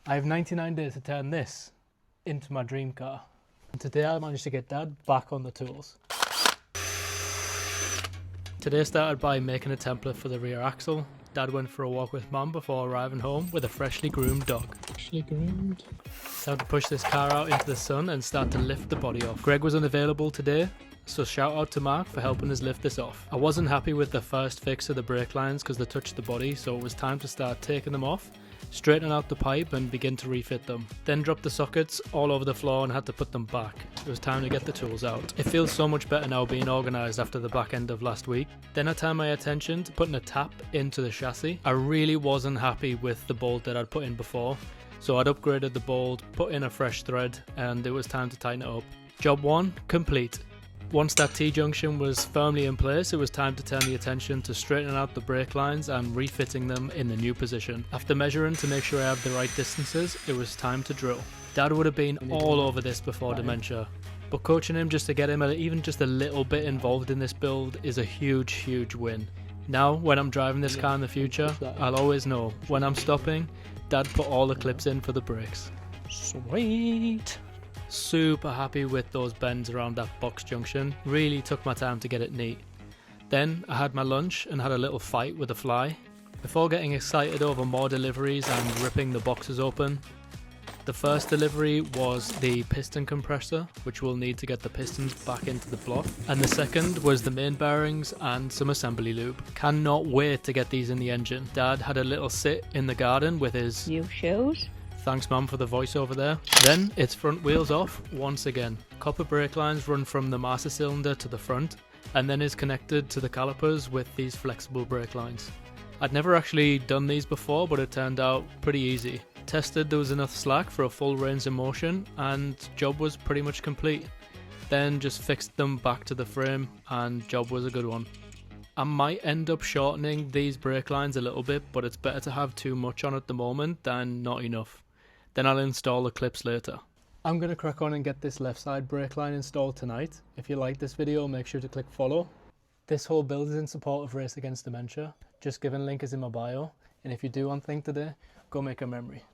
I have 99 days to turn this into my dream car. And today I managed to get Dad back on the tools. Today started by making a template for the rear axle. Dad went for a walk with Mum before arriving home with a freshly groomed dog. Freshly groomed. Time to push this car out into the sun and start to lift the body off. Greg was unavailable today, so shout out to Mark for helping us lift this off. I wasn't happy with the first fix of the brake lines because they touched the body, so it was time to start taking them off, straighten out the pipe and begin to refit them. Then dropped the sockets all over the floor and had to put them back. It was time to get the tools out. It feels so much better now being organised after the back end of last week. Then I turned my attention to putting a tap into the chassis. I really wasn't happy with the bolt that I'd put in before, so I'd upgraded the bolt, put in a fresh thread, and it was time to tighten it up. Job 1 complete. Once that T-junction was firmly in place, it was time to turn the attention to straightening out the brake lines and refitting them in the new position. After measuring to make sure I have the right distances, it was time to drill. Dad would have been all over this before dementia, but coaching him just to get him even just a little bit involved in this build is a huge win. Now, when I'm driving this car in the future, I'll always know when I'm stopping, Dad put all the clips in for the brakes. Sweet! Super happy with those bends around that box junction. Really took my time to get it neat. Then I had my lunch and had a little fight with a fly before getting excited over more deliveries and ripping the boxes open. The first delivery was the piston compressor, which we'll need to get the pistons back into the block, and the second was the main bearings and some assembly lube. Cannot wait to get these in the engine. Dad had a little sit in the garden with his new shoes. Thanks Mum for the voiceover there. Then it's front wheels off once again. Copper brake lines run from the master cylinder to the front and then is connected to the calipers with these flexible brake lines. I'd never actually done these before, but it turned out pretty easy. Tested there was enough slack for a full range of motion and job was pretty much complete. Then just fixed them back to the frame and job was a good one. I might end up shortening these brake lines a little bit, but it's better to have too much on at the moment than not enough. Then I'll install the clips later. I'm going to crack on and get this left side brake line installed tonight. If you like this video, make sure to click follow. This whole build is in support of Race Against Dementia. Just given link is in my bio. And if you do one thing today, go make a memory.